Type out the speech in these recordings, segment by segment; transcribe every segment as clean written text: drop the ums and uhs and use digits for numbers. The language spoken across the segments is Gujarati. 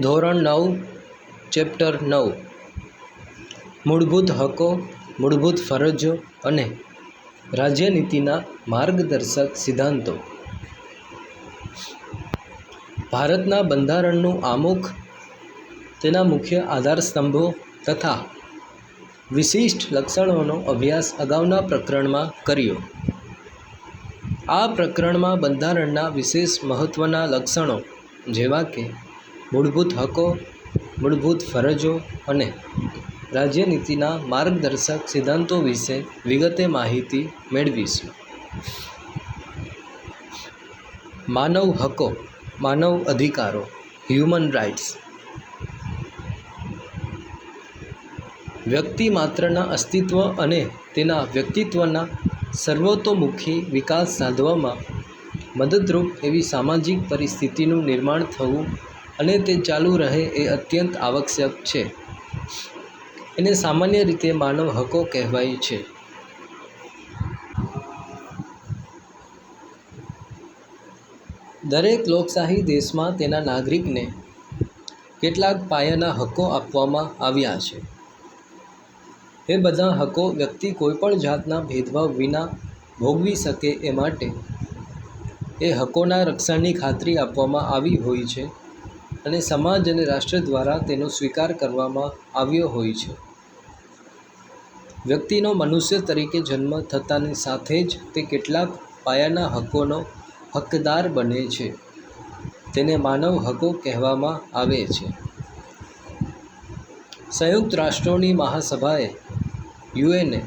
ધોરણ 9 ચેપ્ટર 9 મૂળભૂત હકો, મૂળભૂત ફરજો અને રાજ્યનીતિના માર્ગદર્શક સિદ્ધાંતો. ભારતના બંધારણનું આમુખ, તેના મુખ્ય આધારસ્તંભો તથા વિશિષ્ટ લક્ષણોનો અભ્યાસ અગાઉના પ્રકરણમાં કર્યો. આ પ્રકરણમાં બંધારણના વિશેષ મહત્ત્વના લક્ષણો જેવા કે મૂળભૂત હકો, મૂળભૂત ફરજો અને રાજ્યનીતિના માર્ગદર્શક સિદ્ધાંતો વિશે વિગતે માહિતી મેળવીશું. માનવ હકો, માનવ અધિકારો, હ્યુમન રાઇટ્સ. વ્યક્તિ માત્રના અસ્તિત્વ અને તેના વ્યક્તિત્વના સર્વતોમુખી વિકાસ સાધવામાં મદદરૂપ એવી સામાજિક પરિસ્થિતિનું નિર્માણ થવું અને તે ચાલુ રહે એ અત્યંત આવશ્યક છે. એને સામાન્ય રીતે માનવ હકો કહેવાય છે. દરેક લોકશાહી દેશમાં તેના નાગરિકને કેટલાક પાયાના હકો આપવામાં આવ્યા છે. એ બધા હકો વ્યક્તિ કોઈપણ જાતના ભેદભાવ વિના ભોગવી શકે એ માટે એ હકોના રક્ષણની ખાતરી આપવામાં આવી હોય છે અને સમાજ અને રાષ્ટ્ર દ્વારા તેનો સ્વીકાર કરવામાં આવ્યો હોય છે. વ્યક્તિનો મનુષ્ય તરીકે જન્મ થતાની સાથે જ તે કેટલાક પાયાના હકોનો હકદાર બને છે. તેને માનવ હકો કહેવામાં આવે છે. સંયુક્ત રાષ્ટ્રોની મહાસભાએ યુએને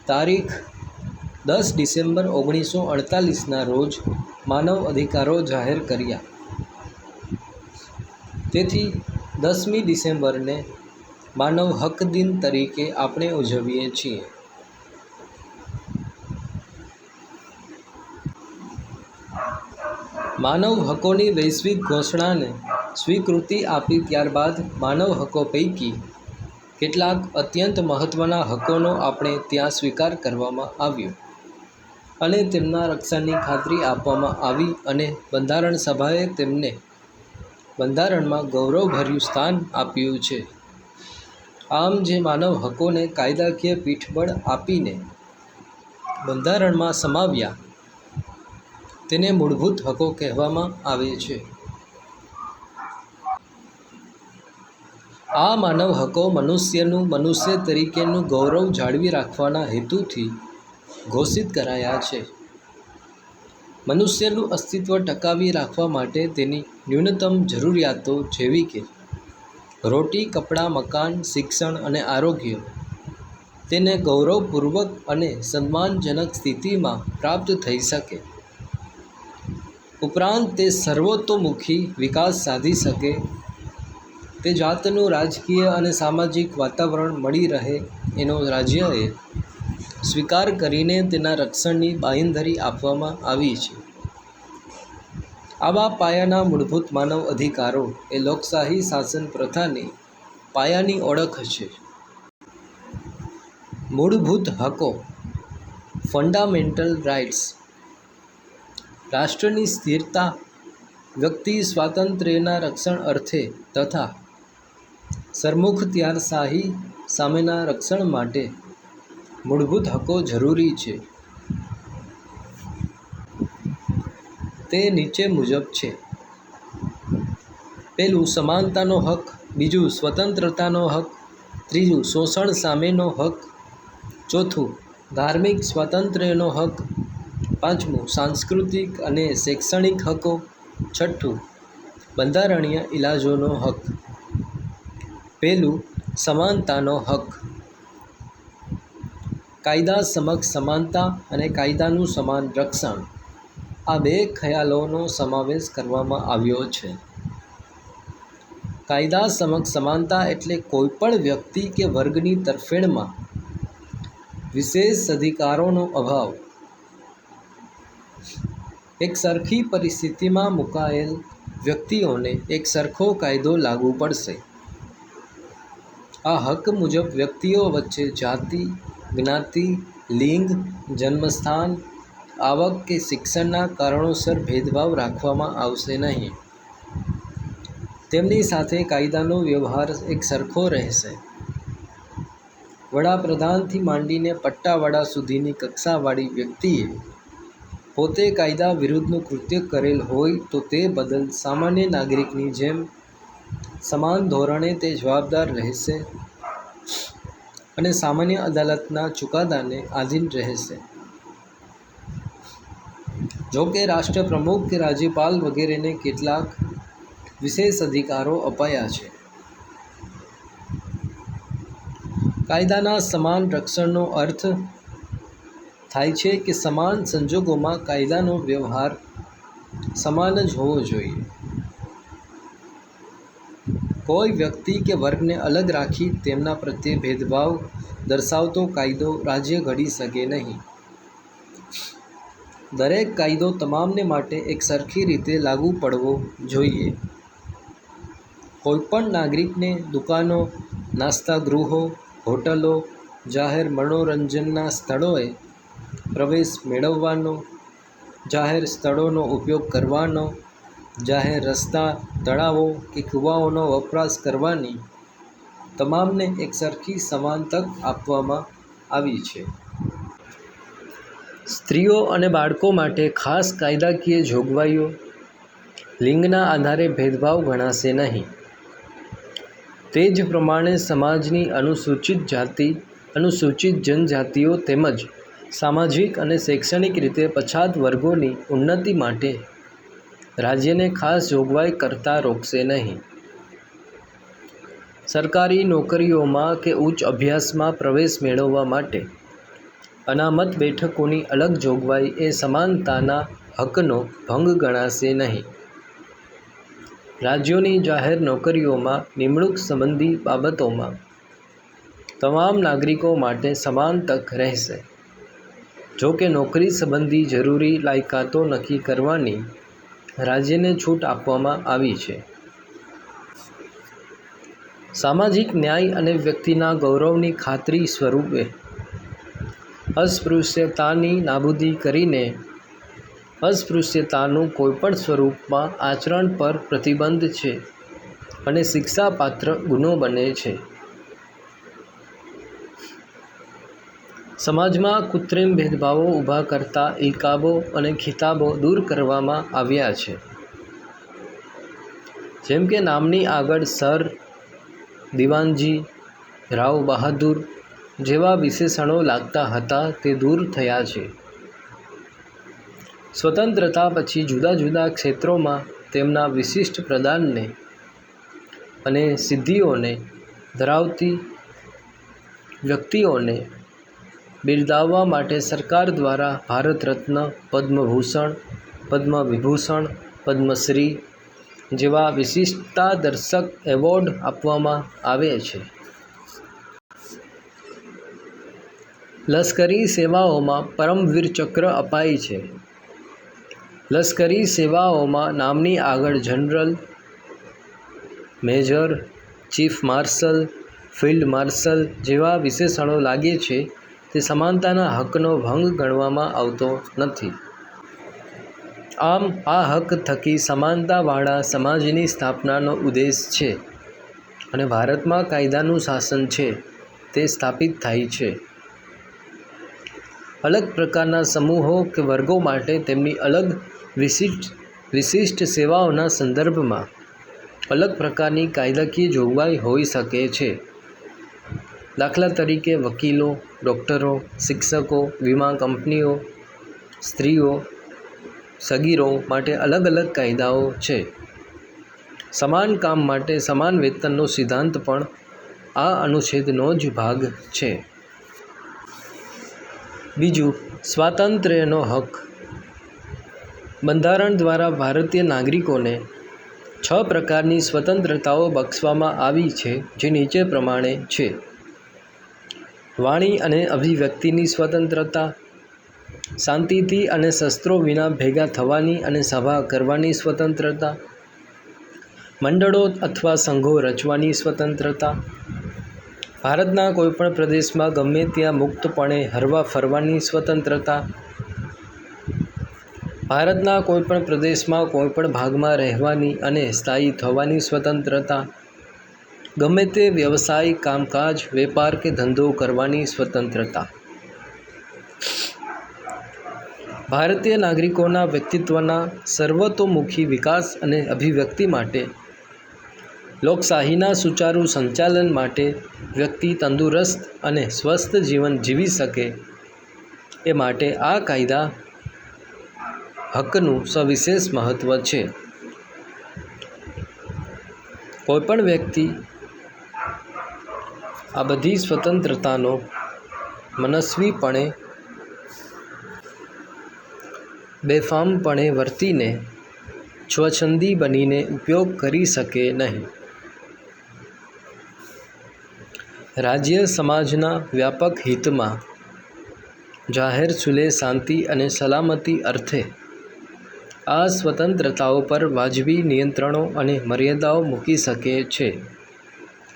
તારીખ 10 ડિસેમ્બર 1948ના રોજ માનવ અધિકારો જાહેર કર્યા. તેથી 10મી ડિસેમ્બરને માનવ હક દિન તરીકે આપણે ઉજવીએ છીએ. માનવ હકોની વૈશ્વિક ઘોષણાને સ્વીકૃતિ આપી ત્યારબાદ માનવ હકો પૈકી કેટલાક અત્યંત મહત્ત્વના હકોનો આપણે ત્યાં સ્વીકાર કરવામાં આવ્યો અને તેમના રક્ષણની ખાતરી આપવામાં આવી અને બંધારણ સભાએ તેમને બંધારણમાં ગૌરવભર્યું સ્થાન આપ્યું છે. આમ જે માનવ હકોને કાયદાકીય પીઠબળ આપીને બંધારણમાં સમાવ્યા તેને મૂળભૂત હકો કહેવામાં આવે છે. આ માનવ હકો મનુષ્યનું મનુષ્ય તરીકેનું ગૌરવ જાળવી રાખવાના હેતુથી ઘોષિત કરાયા છે. મનુષ્યનું અસ્તિત્વ ટકાવી રાખવા માટે તેની ન્યૂનતમ જરૂરિયાતો જેવી કે રોટી, કપડાં, મકાન, શિક્ષણ અને આરોગ્ય તેને ગૌરવપૂર્વક અને સન્માનજનક સ્થિતિમાં પ્રાપ્ત થઈ શકે. ઉપરાંત તે સર્વતોમુખી વિકાસ સાધી શકે તે જાતનું રાજકીય અને સામાજિક વાતાવરણ મળી રહે એનો રાજ્યએ સ્વીકાર કરીને તેના રક્ષણની બાંયધરી આપવામાં આવી છે. આવા પાયાના મૂળભૂત માનવ અધિકારો એ લોકશાહી શાસન પ્રથાની પાયાની ઓળખ છે. મૂળભૂત હકો, ફંડામેન્ટલ રાઇટ્સ. રાષ્ટ્રની સ્થિરતા, વ્યક્તિ સ્વાતંત્ર્યના રક્ષણ અર્થે તથા સરમુખત્યારશાહી સામેના રક્ષણ માટે મૂળભૂત હકો જરૂરી છે. તે નીચે મુજબ છે. પહેલું સમાનતાનો હક, બીજું સ્વતંત્રતાનો હક, ત્રીજું શોષણ સામેનો હક, ચોથું ધાર્મિક સ્વાતંત્ર્યનો હક, પાંચમું સાંસ્કૃતિક અને શૈક્ષણિક હકો, છઠ્ઠું બંધારણીય ઇલાજોનો હક. પહેલું સમાનતાનો હક. કાયદા સમક્ષ સમાનતા અને કાયદાનું સમાન રક્ષણ આ બે ખ્યાલોનો સમાવેશ કરવામાં આવ્યો છે. કાયદા સમક્ષ સમાનતા એટલે કોઈપણ વ્યક્તિ કે વર્ગની તરફેણમાં વિશેષ અધિકારોનો અભાવ. એક સરખી પરિસ્થિતિમાં મુકાયેલ વ્યક્તિઓને એક સરખો કાયદો લાગુ પડશે. આ હક મુજબ વ્યક્તિઓ વચ્ચે જાતિ, જ્ઞાતિ, લિંગ, જન્મસ્થાન, આવક કે શિક્ષણના કારણોસર ભેદભાવ રાખવામાં આવશે નહીં. તેમની સાથે કાયદાનો વ્યવહાર એક સરખો રહેશે. વડાપ્રધાનથી માંડીને પટ્ટાવાળા સુધીની કક્ષાવાળી વ્યક્તિએ પોતે કાયદા વિરુદ્ધનું કૃત્ય કરેલ હોય તો તે બદલ સામાન્ય નાગરિકની જેમ સમાન ધોરણે તે જવાબદાર રહેશે અને સામાન્ય અદાલતના ચુકાદાને આધીન રહેશે. જો કે રાષ્ટ્રપ્રમુખ કે રાજ્યપાલ વગેરેને કેટલાક વિશેષ અધિકારો અપાયા છે. કાયદાના સમાન રક્ષણનો અર્થ થાય છે કે સમાન સંજોગોમાં કાયદાનો વ્યવહાર સમાન જ હોવો જોઈએ. કોઈ વ્યક્તિ કે વર્ગને અલગ રાખી તેમના પ્રત્યે ભેદભાવ દર્શાવતો કાયદો રાજ્ય ઘડી શકે નહીં. દરેક કાયદો તમામને માટે એક સરખી રીતે લાગુ પડવો જોઈએ. કોઈપણ નાગરિકને દુકાનો, નાસ્તાગૃહો, હોટલો, જાહેર મનોરંજનના સ્થળોએ પ્રવેશ મેળવવાનો, જાહેર સ્થળોનો ઉપયોગ કરવાનો, જાહેર રસ્તા, તળાવો કે કૂવાઓનો વપરાશ કરવાની તમામને એક સરખી સમાન તક આપવામાં આવી છે. સ્ત્રીઓ અને બાળકો માટે ખાસ કાયદાકીય જોગવાઈઓ લિંગના આધારે ભેદભાવ ગણાશે નહીં. તે જ પ્રમાણે સમાજની અનુસૂચિત જાતિ, અનુસૂચિત જનજાતિઓ તેમજ સામાજિક અને શૈક્ષણિક રીતે પછાત વર્ગોની ઉન્નતિ માટે રાજ્યને ખાસ જોગવાઈ કરતા રોકશે નહીં. સરકારી નોકરીઓમાં કે ઉચ્ચ અભ્યાસમાં પ્રવેશ મેળવવા માટે અનામત બેઠકોની અલગ જોગવાઈ એ સમાનતાના હકનો ભંગ ગણાશે નહીં. રાજ્યોની જાહેર નોકરીઓમાં નિમણૂક સંબંધી બાબતોમાં તમામ નાગરિકો માટે સમાન તક રહેશે. જો કે નોકરી સંબંધી જરૂરી લાયકાતો નક્કી કરવાની રાજ્યને છૂટ આપવામાં આવી છે. સામાજિક ન્યાય અને વ્યક્તિના ગૌરવની ખાતરી સ્વરૂપે અસ્પૃશ્યતાની નાબૂદી કરીને અસ્પૃશ્યતાનું કોઈપણ સ્વરૂપમાં આચરણ પર પ્રતિબંધ છે અને શિક્ષાપાત્ર ગુનો બને છે. સમાજમાં કૃત્રિમ ભેદભાવો ઊભા કરતા ઇલકાબો અને ખિતાબો દૂર કરવામાં આવ્યા છે. જેમ કે નામની આગળ સર, દિવાનજી, રાવ બહાદુર જેવા વિશેષણો લાગતા હતા તે દૂર થયા છે. સ્વતંત્રતા પછી જુદા જુદા ક્ષેત્રોમાં તેમના વિશિષ્ટ પ્રદાનને અને સિદ્ધિઓને ધરાવતી વ્યક્તિઓને બિરદાવવા માટે સરકાર દ્વારા ભારત રત્ન, પદ્મભૂષણ, પદ્મવિભૂષણ, પદ્મશ્રી જેવા વિશિષ્ટતાદર્શક એવોર્ડ આપવામાં આવે છે. લશ્કરી સેવાઓમાં પરમવીર ચક્ર અપાય છે. લશ્કરી સેવાઓમાં નામની આગળ general, major, chief marshal, field marshal જેવા વિશેષણો લાગે છે તે સમાનતાના હકનો ભંગ ગણવામાં આવતો નથી. આમ આ હક થકી સમાનતાવાળા સમાજની સ્થાપનાનો ઉદ્દેશ છે અને ભારતમાં કાયદાનું શાસન છે તે સ્થાપિત થાય છે. અલગ પ્રકારના સમૂહો કે વર્ગો માટે તેમની અલગ વિશિષ્ટ સેવાઓના સંદર્ભમાં અલગ પ્રકારની કાયદાકીય જોગવાઈ હોઈ શકે છે. દાખલા તરીકે વકીલો, ડૉક્ટરો, શિક્ષકો, વીમા કંપનીઓ, સ્ત્રીઓ, સગીરો માટે અલગ અલગ કાયદાઓ છે. સમાન કામ માટે સમાન વેતનનો સિદ્ધાંત પણ આ અનુચ્છેદનો જ ભાગ છે. બીજું, સ્વાતંત્ર્યનો હક. બંધારણ દ્વારા ભારતીય નાગરિકોને 6 પ્રકારની સ્વતંત્રતાઓ બક્ષવામાં આવી છે જે નીચે પ્રમાણે છે. વાણી અને અભિવ્યક્તિની સ્વતંત્રતા, શાંતિથી અને શસ્ત્રો વિના ભેગા થવાની અને સભા કરવાની સ્વતંત્રતા, મંડળો અથવા સંઘો રચવાની સ્વતંત્રતા, ભારતના કોઈપણ પ્રદેશમાં ગમે ત્યાં મુક્તપણે હરવા ફરવાની સ્વતંત્રતા, ભારતના કોઈપણ પ્રદેશમાં કોઈપણ ભાગમાં રહેવાની અને સ્થાયી થવાની સ્વતંત્રતા, ગમે તે વ્યવસાય, કામકાજ, વેપાર કે ધંધો કરવાની સ્વતંત્રતા. ભારતીય નાગરિકોના વ્યક્તિત્વના સર્વતોમુખી વિકાસ અને અભિવ્યક્તિ માટે, લોકશાહીના સુચારુ સંચાલન માટે વ્યક્તિ તંદુરસ્ત અને સ્વસ્થ જીવન જીવી શકે એ માટે આ કાયદા હકનું સવિશેષ મહત્ત્વ છે. કોઈપણ વ્યક્તિ આ બધી સ્વતંત્રતાનો મનસ્વીપણે, બેફામપણે વર્તીને સ્વછંદી બનીને ઉપયોગ કરી શકે નહીં. રાજ્ય સમાજના વ્યાપક હિતમાં જાહેર સુલે શાંતિ અને સલામતી અર્થે આ સ્વતંત્રતાઓ પર વાજબી નિયંત્રણો અને મર્યાદાઓ મૂકી શકે છે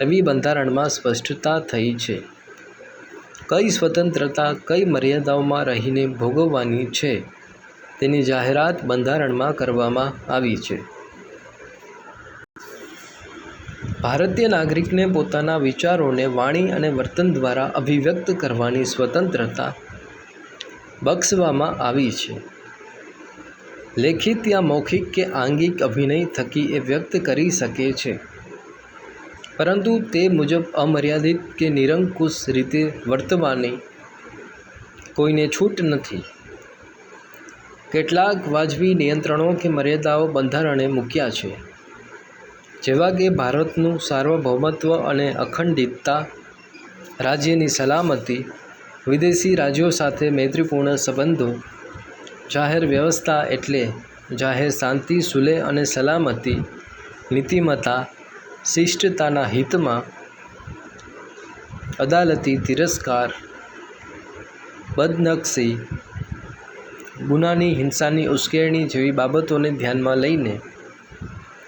એવી બંધારણમાં સ્પષ્ટતા થઈ છે. કઈ સ્વતંત્રતા કઈ મર્યાદાઓમાં રહીને ભોગવવાની છે તેની જાહેરાત બંધારણમાં કરવામાં આવી છે. ભારતીય નાગરિકને પોતાના વિચારોને વાણી અને વર્તન દ્વારા અભિવ્યક્ત કરવાની સ્વતંત્રતા બક્ષવામાં આવી છે. લેખિત યા મૌખિક કે આંગિક અભિનય થકી એ વ્યક્ત કરી શકે છે, પરંતુ તે મુજબ અમર્યાદિત કે નિરંકુશ રીતે વર્તવાની કોઈને છૂટ નથી. કેટલાક વાજબી નિયંત્રણો કે મર્યાદાઓ બંધારણે મૂક્યા છે, જેવા કે ભારતનું સાર્વભૌમત્વ અને અખંડિતતા, રાજ્યની સલામતી, વિદેશી રાજ્યો સાથે મૈત્રીપૂર્ણ સંબંધો, જાહેર વ્યવસ્થા એટલે જાહેર શાંતિ, સુલેહ અને સલામતી, નીતિમત્તા, શિષ્ટતાના હિતમાં, અદાલતી તિરસ્કાર, બદનક્ષી, ગુનાની હિંસાની ઉશ્કેરણી જેવી બાબતોને ધ્યાનમાં લઈને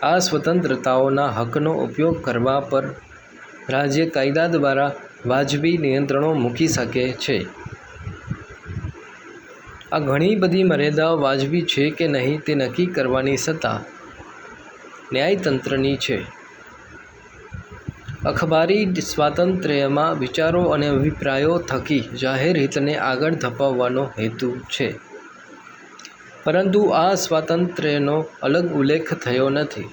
આ સ્વતંત્રતાઓના હકનો ઉપયોગ કરવા પર રાજ્ય કાયદા દ્વારા વાજબી નિયંત્રણો મૂકી શકે છે. આ ઘણી બધી મર્યાદાઓ વાજબી છે કે નહીં તે નક્કી કરવાની સત્તા ન્યાયતંત્રની છે. અખબારી સ્વાતંત્ર્યમાં વિચારો અને અભિપ્રાયો થકી જાહેર હિતને આગળ ધપાવવાનો હેતુ છે, પરંતુ આ સ્વાતંત્ર્યનો અલગ ઉલ્લેખ થયો નથી.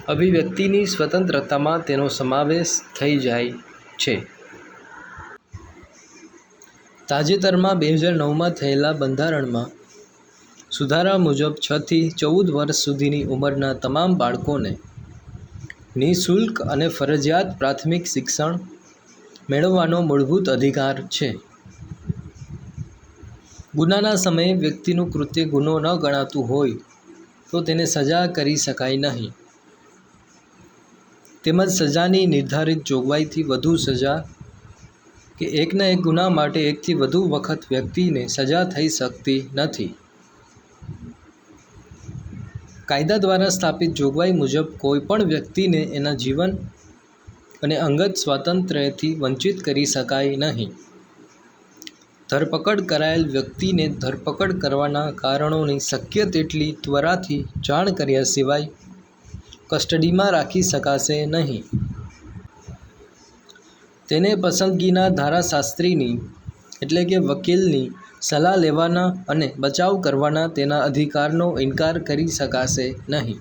અભિવ્યક્તિની સ્વતંત્રતામાં તેનો સમાવેશ થઈ જાય છે. તાજેતરમાં 2009માં થયેલા બંધારણમાં સુધારા મુજબ 6 થી 14 વર્ષ સુધીની ઉંમરના તમામ બાળકોને નિઃશુલ્ક અને ફરજિયાત પ્રાથમિક શિક્ષણ મેળવવાનો મૂળભૂત અધિકાર છે. ગુનાના સમયે વ્યક્તિનું કૃત્ય ગુનો ન ગણાતું હોય તો તેને સજા કરી શકાય નહીં, તેમજ સજાની નિર્ધારિત જોગવાઈથી વધુ સજા કે એકના એક ગુના માટે એકથી વધુ વખત વ્યક્તિને સજા થઈ શકતી નથી. કાયદા દ્વારા સ્થાપિત જોગવાઈ મુજબ કોઈપણ વ્યક્તિને એના જીવન અને અંગત સ્વાતંત્ર્યથી વંચિત કરી શકાય નહીં. ધરપકડ કરાયેલ વ્યક્તિને ધરપકડ કરવાના કારણોની શક્ય તેટલી ત્વરાથી જાણ કર્યા સિવાય કસ્ટડીમાં રાખી શકાશે નહીં. તેને પસંદગીના ધારાશાસ્ત્રીની એટલે કે વકીલની સલાહ લેવાના અને બચાવ કરવાના તેના અધિકારનો ઇનકાર કરી શકાશે નહીં.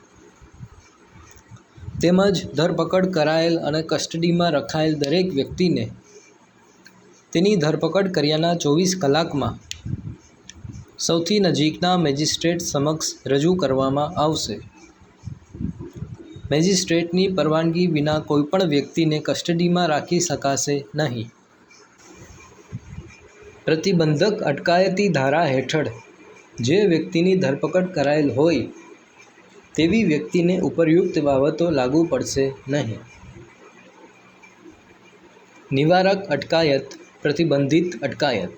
તેમજ ધરપકડ કરાયેલ અને કસ્ટડીમાં રખાયેલ દરેક વ્યક્તિને તેની ધરપકડ કર્યાના 24 કલાકમાં સૌથી નજીકના મેજિસ્ટ્રેટ સમક્ષ રજૂ કરવામાં આવશે. મેજિસ્ટ્રેટની પરવાનગી વિના કોઈપણ વ્યક્તિને કસ્ટડીમાં રાખી શકાશે નહીં. પ્રતિબંધક અટકાયતી ધારા હેઠળ જે વ્યક્તિની ધરપકડ કરાયેલ હોય તેવી વ્યક્તિને ઉપર્યુક્ત બાબતો લાગુ પડશે નહીં. નિવારક અટકાયત, પ્રતિબંધિત અટકાયત.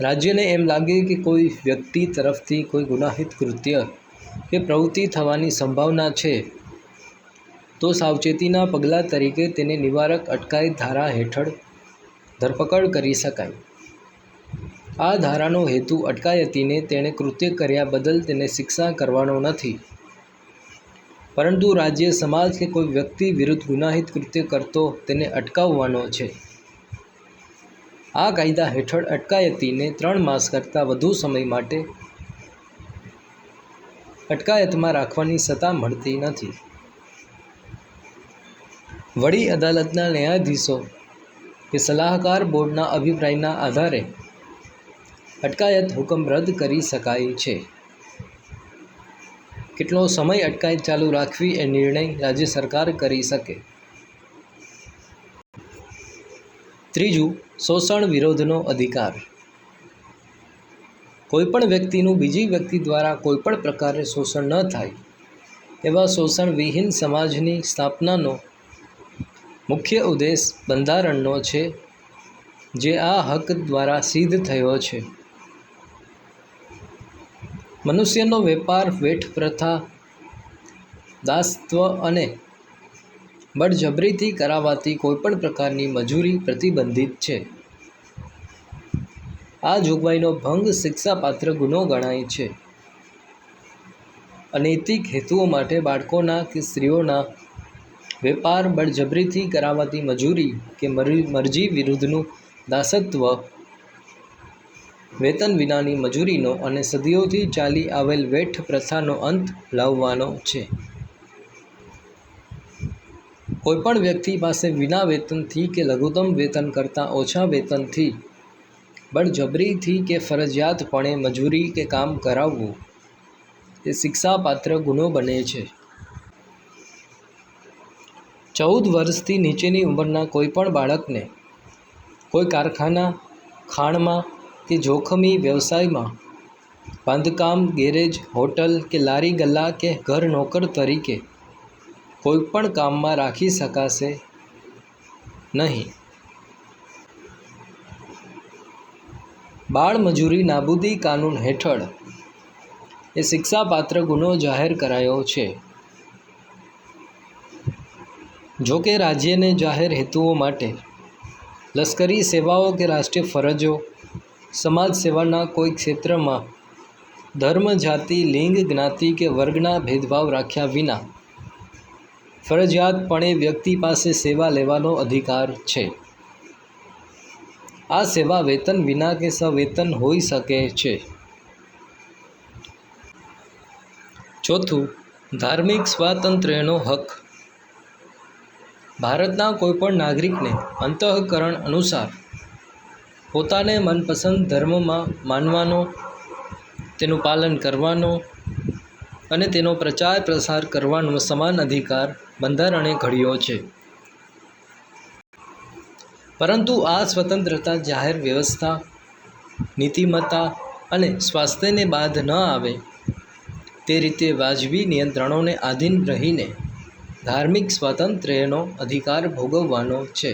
રાજ્યને એમ લાગે કે કોઈ વ્યક્તિ તરફથી કોઈ ગુનાહિત કૃત્ય કે પ્રવૃત્તિ થવાની સંભાવના છે તો સાવચેતીના પગલાં તરીકે તેને નિવારક અટકાયત ધારા હેઠળ ધરપકડ કરી શકાય. આ ધારાનો હેતુ અટકાયતીને તેણે કૃત્ય કર્યા બદલ તેને શિક્ષા કરવાનો નથી, પરંતુ રાજ્ય, સમાજ કે કોઈ વ્યક્તિ વિરુદ્ધ ગુનાહિત કૃત્ય કરતો તેને અટકાવવાનો છે. આ કાયદા હેઠળ અટકાયતીને 3 માસ કરતાં વધુ સમય માટે અટકાયતમાં રાખવાની સત્તા મળતી નથી. વડી અદાલતના ન્યાયાધીશો કે સલાહકાર બોર્ડના અભિપ્રાયના આધારે અટકાયત હુકમ રદ કરી શકાય છે. કેટલો સમય અટકાયત ચાલુ રાખવી એ નિર્ણય રાજ્ય સરકાર કરી શકે. ત્રીજું, શોષણ વિરોધનો અધિકાર. કોઈપણ વ્યક્તિનું બીજી વ્યક્તિ દ્વારા કોઈપણ પ્રકારે શોષણ ન થાય એવા શોષણ વિહીન સમાજની સ્થાપનાનો મુખ્ય ઉદ્દેશ બંધારણનો છે, જે આ હક દ્વારા સિદ્ધ થયો છે. મનુષ્યનો વેપાર, વેઠ પ્રથા, દાસત્વ અને બળજબરીથી કરાવાતી કોઈપણ પ્રકારની મજૂરી પ્રતિબંધિત છે. આ જોગવાઈનો ભંગ શિક્ષાપાત્ર ગુનો ગણાય છે. અનૈતિક હેતુઓ માટે બાળકોના કે સ્ત્રીઓના વેપાર, બળજબરીથી કરાવાતી મજૂરી કે મરજી વિરુદ્ધનું દાસત્વ, વેતન વિનાની મજૂરીનો અને સદીઓથી ચાલી આવેલ વેઠ પ્રથાનો અંત લાવવાનો છે. કોઈપણ વ્યક્તિ પાસે વિના વેતનથી કે લઘુત્તમ વેતન કરતાં ઓછા વેતનથી બળજબરીથી કે ફરજિયાતપણે મજૂરી કે કામ કરાવવું એ શિક્ષાપાત્ર ગુનો બને છે. 14 વર્ષથી નીચેની ઉંમરના કોઈપણ બાળકને કોઈ કારખાના, ખાણમાં કે જોખમી વ્યવસાયમાં, બાંધકામ, ગેરેજ, હોટલ કે લારી ગલ્લા કે ઘર નોકર તરીકે કોઈપણ કામમાં રાખી શકાશે નહીં. બાળમજૂરી નાબૂદી કાનૂન હેઠળ એ શિક્ષાપાત્ર ગુનો જાહેર કરાયો છે. જો કે રાજ્યને જાહેર હેતુઓ માટે લશ્કરી સેવાઓ કે રાષ્ટ્રીય ફરજો, સમાજ સેવાના કોઈ ક્ષેત્રમાં ધર્મ, જાતિ, લિંગ, જ્ઞાતિ કે વર્ગના ભેદભાવ રાખ્યા વિના ફરજિયાતપણે વ્યક્તિ પાસે સેવા લેવાનો અધિકાર છે. આ સેવા વેતન વિના કે સવેતન હોઈ શકે છે. ચોથું, ધાર્મિક સ્વાતંત્ર્યનો હક. ભારતના કોઈપણ નાગરિકને અંતઃકરણ અનુસાર પોતાને મનપસંદ ધર્મમાં માનવાનો, તેનું પાલન કરવાનો અને તેનો પ્રચાર પ્રસાર કરવાનો સમાન અધિકાર બંધારણે ઘડ્યો છે. પરંતુ આ સ્વતંત્રતા જાહેર વ્યવસ્થા, નીતિમત્તા અને સ્વાસ્થ્યને બાદ ન આવે તે રીતે વાજબી નિયંત્રણોને આધીન રહીને ધાર્મિક સ્વાતંત્ર્યનો અધિકાર ભોગવવાનો છે.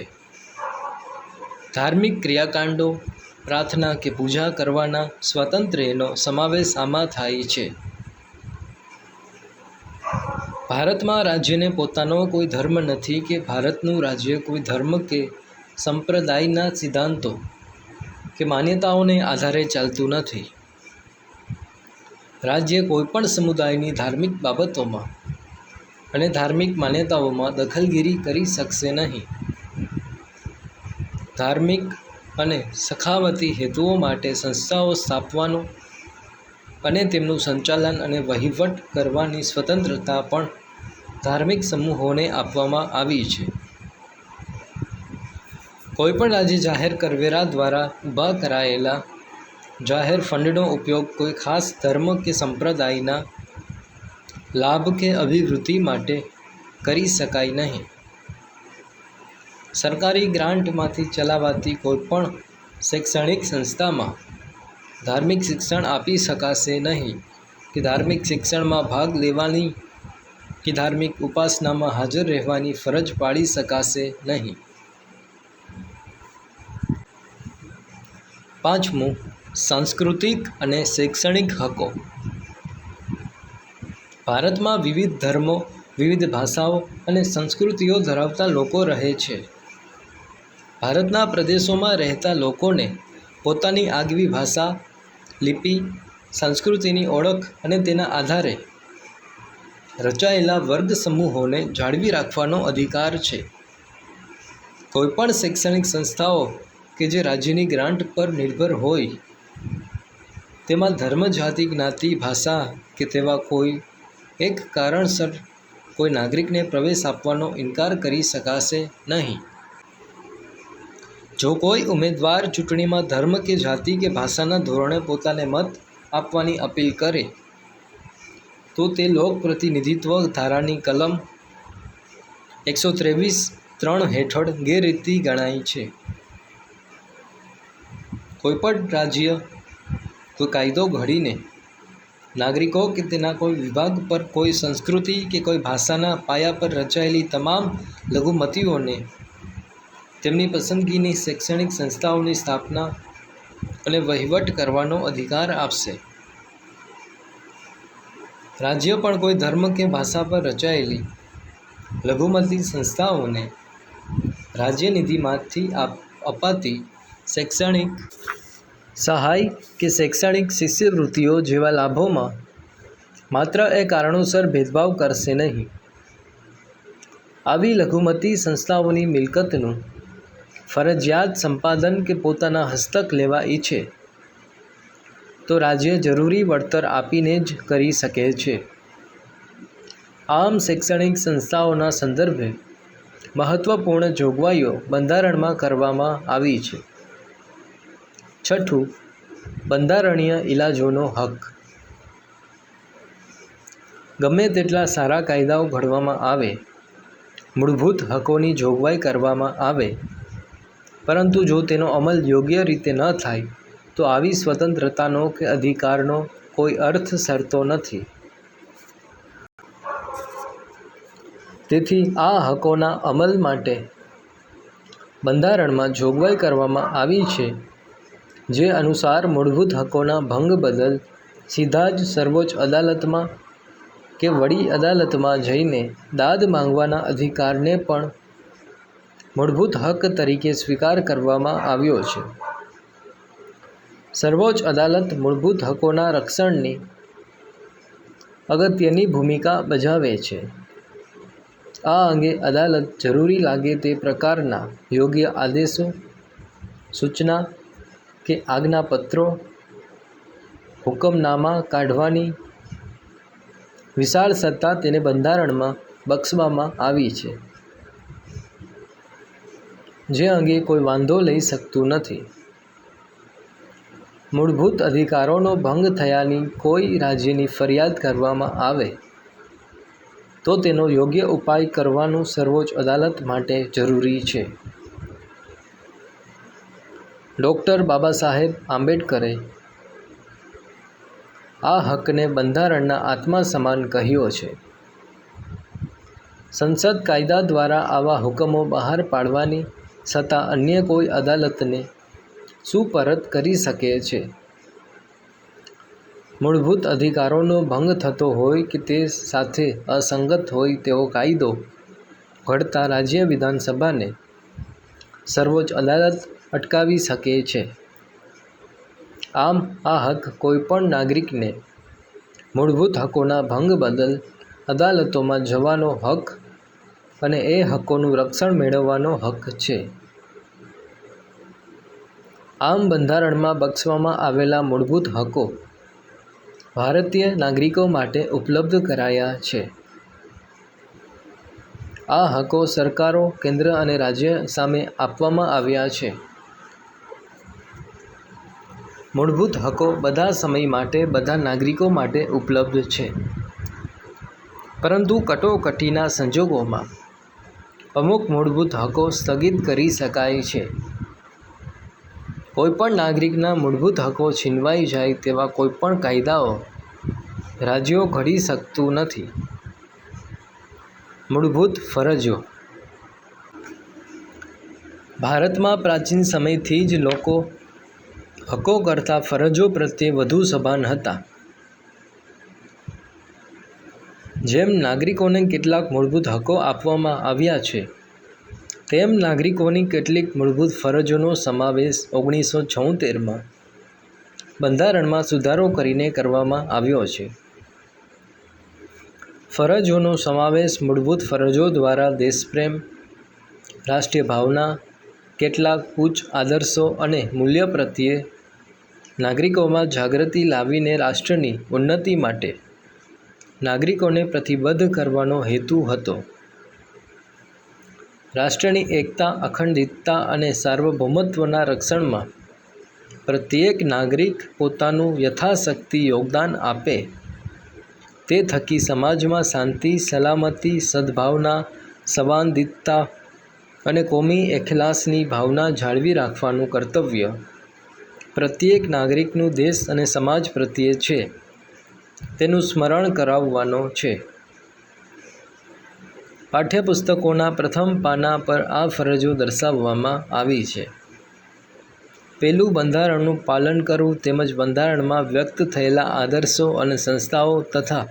ધાર્મિક ક્રિયાકાંડો, પ્રાર્થના કે પૂજા કરવાના સ્વાતંત્ર્યનો સમાવેશ આમાં થાય છે. ભારતમાં રાજ્યને પોતાનો કોઈ ધર્મ નથી કે ભારતનું રાજ્ય કોઈ ધર્મ કે સંપ્રદાયના સિદ્ધાંતો કે માન્યતાઓને આધારે ચાલતું નથી. રાજ્ય કોઈપણ સમુદાયની ધાર્મિક બાબતોમાં અને ધાર્મિક માન્યતાઓમાં દખલગીરી કરી શકશે નહીં. ધાર્મિક અને સખાવતી હેતુઓ માટે સંસ્થાઓ સ્થાપવાનો અને તેમનું સંચાલન અને વહીવટ કરવાની સ્વતંત્રતા પણ ધાર્મિક સમૂહોને આપવામાં આવી છે. કોઈપણ રાજ્ય જાહેર કરવેરા દ્વારા ઊભા કરાયેલા જાહેર ફંડનો ઉપયોગ કોઈ ખાસ ધર્મ કે સંપ્રદાયના લાભ કે અભિવૃદ્ધિ માટે કરી શકાય નહીં. સરકારી ગ્રાન્ટમાંથી ચલાવાતી કોઈપણ શૈક્ષણિક સંસ્થામાં ધાર્મિક શિક્ષણ આપી શકાશે નહીં કે ધાર્મિક શિક્ષણમાં ભાગ લેવાની કે ધાર્મિક ઉપાસનામાં હાજર રહેવાની ફરજ પાડી શકાશે નહીં. પાંચમું, સાંસ્કૃતિક અને શૈક્ષણિક હકો. ભારતમાં વિવિધ ધર્મો, વિવિધ ભાષાઓ અને સંસ્કૃતિઓ ધરાવતા લોકો રહે છે. ભારતના પ્રદેશોમાં રહેતા લોકોને પોતાની આગવી ભાષા, લિપિ, સંસ્કૃતિની ઓળખ અને તેના આધારે રચાયેલા વર્ગ સમૂહોને જાળવી રાખવાનો અધિકાર છે. કોઈપણ શૈક્ષણિક સંસ્થાઓ કે જે રાજ્યની ગ્રાન્ટ પર નિર્ભર હોય તેમાં ધર્મ, જાતિ, જ્ઞાતિ, ભાષા કે તેવા કોઈ એક કારણસર કોઈ નાગરિકને પ્રવેશ આપવાનો ઇનકાર કરી શકાશે નહીં. જો કોઈ ઉમેદવાર ચૂંટણીમાં ધર્મ કે જાતિ કે ભાષાના ધોરણે પોતાને મત આપવાની અપીલ કરે તો તે લોક પ્રતિનિધિત્વ ધારાની કલમ 123(3) હેઠળ ગેરરીતિ ગણાય છે. કોઈપણ રાજ્ય કોઈ કાયદો ઘડીને નાગરિકો કે તેના કોઈ વિભાગ પર કોઈ સંસ્કૃતિ કે કોઈ ભાષાના પાયા પર રચાયેલી તમામ લઘુમતીઓને તેમની પસંદગીની શૈક્ષણિક સંસ્થાઓની સ્થાપના અને વહીવટ કરવાનો અધિકાર આપશે. રાજ્ય પણ કોઈ ધર્મ કે ભાષા પર રચાયેલી લઘુમતી સંસ્થાઓને રાજ્ય નિધિમાંથી અપાતી શૈક્ષણિક સહાય કે શૈક્ષણિક શિષ્યવૃત્તિઓ જેવા લાભોમાં માત્ર એ કારણોસર ભેદભાવ કરશે નહીં. આવી લઘુમતી સંસ્થાઓની મિલકતનું ફરજિયાત સંપાદન કે પોતાના હસ્તક લેવા ઈચ્છે તો રાજ્ય જરૂરી વળતર આપીને જ કરી શકે છે. આમ શૈક્ષણિક સંસ્થાઓના સંદર્ભે મહત્વપૂર્ણ જોગવાઈઓ બંધારણમાં કરવામાં આવી છે. છઠ્ઠું, બંધારણીય ઇલાજોનો હક. ગમે તેટલા સારા કાયદાઓ ઘડવામાં આવે, મૂળભૂત હકોની જોગવાઈ કરવામાં આવે, પરંતુ જો તેનો અમલ યોગ્ય રીતે ન થાય તો આવી સ્વતંત્રતાનો કે અધિકારનો કોઈ અર્થ સરતો નથી. તેથી આ હકોના અમલ માટે બંધારણમાં જોગવાઈ કરવામાં આવી છે જે અનુસાર મૂળભૂત હકોના ભંગ બદલ સીધા જ સર્વોચ્ચ અદાલતમાં કે વડી અદાલતમાં જઈને દાદ માંગવાના અધિકારને પણ મૂળભૂત હક તરીકે સ્વીકાર કરવામાં આવ્યો છે. સર્વોચ્ચ અદાલત મૂળભૂત હકોના રક્ષણની અગત્યની ભૂમિકા ભજવે છે. આ અંગે અદાલત જરૂરી લાગે તે પ્રકારના યોગ્ય આદેશો, સૂચના કે આજ્ઞાપત્રો, હુકમનામા કાઢવાની વિશાળ સત્તા તેને બંધારણમાં બક્ષવામાં આવી છે, જે અંગે કોઈ વાંધો લઈ શકતું નથી. મૂળભૂત અધિકારોનો ભંગ થયાની કોઈ રાજ્યની ફરિયાદ કરવામાં આવે તો તેનો યોગ્ય ઉપાય કરવાનું સર્વોચ્ચ અદાલત માટે જરૂરી છે. ડૉક્ટર બાબા સાહેબ આંબેડકરે આ હકને બંધારણના આત્મા સમાન કહ્યો છે. સંસદ કાયદા દ્વારા આવા હુકમો બહાર પાડવાની સત્તા અન્ય કોઈ અદાલતને સુપરત કરી શકે છે. મૂળભૂત અધિકારોનો ભંગ થતો હોય કે તે સાથે અસંગત હોય તેવો કાયદો ઘડતા રાજ્ય વિધાનસભાને સર્વોચ્ચ અદાલત અટકાવી શકે છે. આમ આ હક કોઈપણ નાગરિકને મૂળભૂત હકોના ભંગ બદલ અદાલતોમાં જવાનો હક અને એ હકોનું રક્ષણ મેળવવાનો હક છે. આમ બંધારણમાં બક્ષવામાં આવેલા મૂળભૂત હકો ભારતીય નાગરિકો માટે ઉપલબ્ધ કરાયા છે. આ હકો સરકારો કેન્દ્ર અને રાજ્ય સામે આપવામાં આવ્યા છે. મૂળભૂત હકો બધા સમય માટે બધા નાગરિકો માટે ઉપલબ્ધ છે, પરંતુ કટોકટીના સંજોગોમાં અમુક મૂળભૂત હકો સ્થગિત કરી શકાય છે. કોઈપણ નાગરિકના મૂળભૂત હકો છીનવાઈ જાય તેવા કોઈપણ કાયદાઓ રાજ્યો ઘડી શકતું નથી. મૂળભૂત ફરજો. ભારતમાં પ્રાચીન સમયથી જ લોકો હકો કરતાં ફરજો પ્રત્યે વધુ સભાન હતા. જેમ નાગરિકોને કેટલાક મૂળભૂત હકો આપવામાં આવ્યા છે, તેમ નાગરિકોની કેટલીક મૂળભૂત ફરજોનો સમાવેશ 1976માં બંધારણમાં સુધારો કરીને કરવામાં આવ્યો છે. ફરજોનો સમાવેશ મૂળભૂત ફરજો દ્વારા દેશપ્રેમ, રાષ્ટ્રીય ભાવના, કેટલાક ઉચ્ચ આદર્શો અને મૂલ્યો પ્રત્યે નાગરિકોમાં જાગૃતિ લાવીને રાષ્ટ્રની ઉન્નતિ માટે નાગરિકોને પ્રતિબદ્ધ કરવાનો હેતુ હતો. રાષ્ટ્રની એકતા, અખંડિતતા અને સાર્વભૌમત્વના રક્ષણમાં પ્રત્યેક નાગરિક પોતાનું યથાશક્તિ યોગદાન આપે તે થકી સમાજમાં શાંતિ, સલામતી, સદ્ભાવના, સંવાદિતા અને કોમી એખલાસની ભાવના જાળવી રાખવાનું કર્તવ્ય પ્રત્યેક નાગરિકનું દેશ અને સમાજ પ્રત્યે છે તેનું સ્મરણ કરાવવાનો છે. પાઠ્યપુસ્તકોના પ્રથમ પાના પર આ ફરજો દર્શાવવામાં આવી છે. પહેલું, બંધારણનું પાલન કરવું તેમજ બંધારણમાં વ્યક્ત થયેલા આદર્શો અને સંસ્થાઓ તથા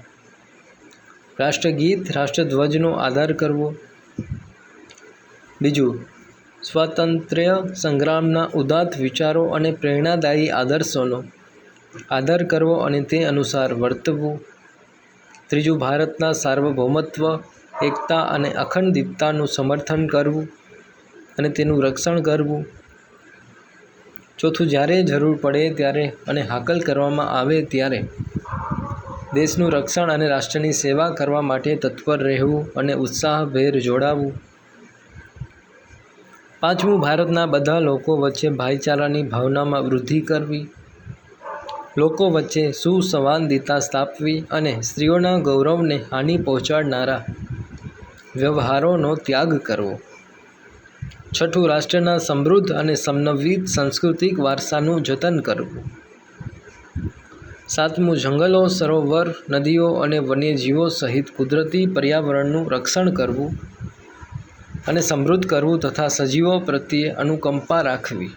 રાષ્ટ્રગીત, રાષ્ટ્રધ્વજનો આદર કરવો. બીજું, સ્વાતંત્ર્ય સંગ્રામના ઉદાત્ત વિચારો અને પ્રેરણાદાયી આદર્શોનો આદર કરવો અને તે અનુસાર વર્તવું. ત્રીજું, ભારતના સાર્વભૌમત્વ, એકતા અને અખંડિતતાનું સમર્થન કરવું અને તેનું રક્ષણ કરવું. ચોથું, જ્યારે જરૂર પડે ત્યારે અને હાકલ કરવામાં આવે ત્યારે દેશનું રક્ષણ અને રાષ્ટ્રની સેવા કરવા માટે તત્પર રહેવું અને ઉત્સાહભેર જોડાવું. પાંચમું, ભારતના બધા લોકો વચ્ચે ભાઈચારાની ભાવનામાં વૃદ્ધિ કરવી, લોકો વચ્ચે સુસંવાદિતા સ્થાપવી અને સ્ત્રીઓના ગૌરવને હાનિ પહોંચાડનારા વ્યવહારોનો ત્યાગ કરવો. છઠ્ઠું, રાષ્ટ્રના સમૃદ્ધ અને સમન્વિત સાંસ્કૃતિક વારસાનું જતન કરવું. સાતમું, જંગલો, સરોવર, નદીઓ અને વન્યજીવો સહિત કુદરતી પર્યાવરણનું રક્ષણ કરવું અને સમૃદ્ધ કરવું તથા સજીવો પ્રત્યે અનુકંપા રાખવી.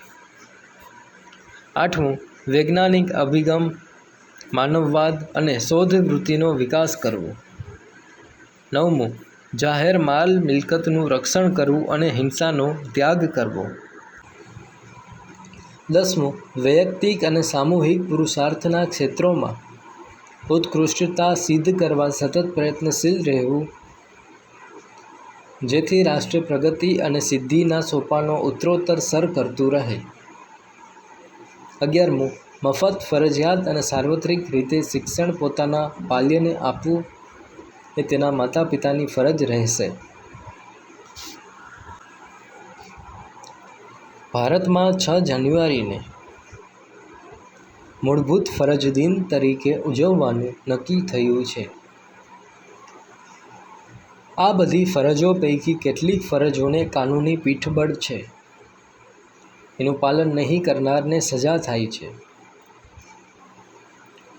આઠમું, વૈજ્ઞાનિક અભિગમ, માનવવાદ અને શોધ વૃત્તિનો વિકાસ કરવો. નવમું, જાહેર માલ મિલકતનું રક્ષણ કરવું અને હિંસાનો ત્યાગ કરવો. દસમું, વૈયક્તિક અને સામૂહિક પુરુષાર્થના ક્ષેત્રોમાં ઉત્કૃષ્ટતા સિદ્ધ કરવા સતત પ્રયત્નશીલ રહેવું, જેથી રાષ્ટ્ર પ્રગતિ અને સિદ્ધિના સોપાનો ઉત્તરોત્તર સર કરતું રહે. 11મું, મફત, ફરજિયાત અને સાર્વત્રિક રીતે શિક્ષણ પોતાના બાલ્યને આપવું એ તેના માતા પિતાની ફરજ રહેશે. ભારતમાં 6 જાન્યુઆરીને મૂળભૂત ફરજ દિન તરીકે ઉજવવાનું નક્કી થયું છે. આ બધી ફરજો પૈકી કેટલીક ફરજોને કાનૂની પીઠબળ છે. એનું પાલન નહીં કરનારને સજા થાય છે.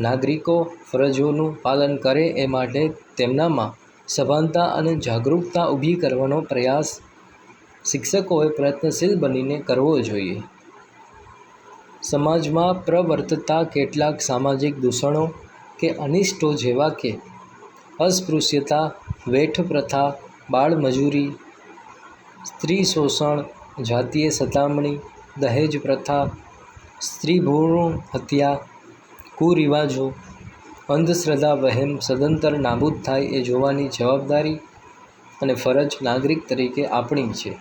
નાગરિકો ફરજોનું પાલન કરે એ માટે તેમનામાં સભાનતા અને જાગૃતતા ઊભી કરવાનો પ્રયાસ શિક્ષકોએ પ્રયત્નશીલ બનીને કરવો જોઈએ. સમાજમાં પ્રવર્તતા કેટલાક સામાજિક દૂષણો કે અનિષ્ટો જેવા કે અસ્પૃશ્યતા, વેઠ પ્રથા, બાળમજૂરી, સ્ત્રી શોષણ, જાતીય સતામણી, દહેજ પ્રથા, સ્ત્રી ભ્રૂણ હત્યા, કુરિવાજો, અંધશ્રદ્ધા વહેમ સદંતર નાબૂદ થાય એ જોવાની જવાબદારી અને ફરજ નાગરિક તરીકે આપણી છે.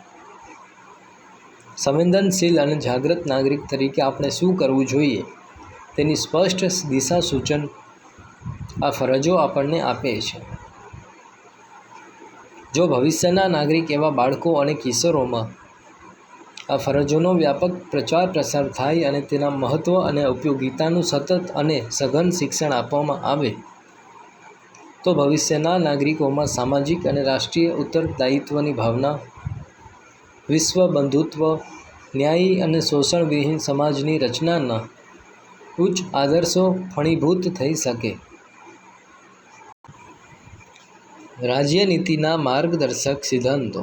સંવેદનશીલ અને જાગૃત નાગરિક તરીકે આપણે શું કરવું જોઈએ તેની સ્પષ્ટ દિશા સૂચન આ ફરજો આપણને આપે છે. જો ભવિષ્યના નાગરિક એવા બાળકો અને કિશોરોમાં આ ફરજોનો વ્યાપક પ્રચાર પ્રસાર થાય અને તેના મહત્ત્વ અને ઉપયોગિતાનું સતત અને સઘન શિક્ષણ આપવામાં આવે તો ભવિષ્યના નાગરિકોમાં સામાજિક અને રાષ્ટ્રીય ઉત્તરદાયિત્વની ભાવના, વિશ્વ બંધુત્વ, ન્યાયી અને શોષણવિહીન સમાજની રચનાના ઉચ્ચ આદર્શો ફળીભૂત થઈ શકે. રાજ્યનીતિના માર્ગદર્શક સિદ્ધાંતો.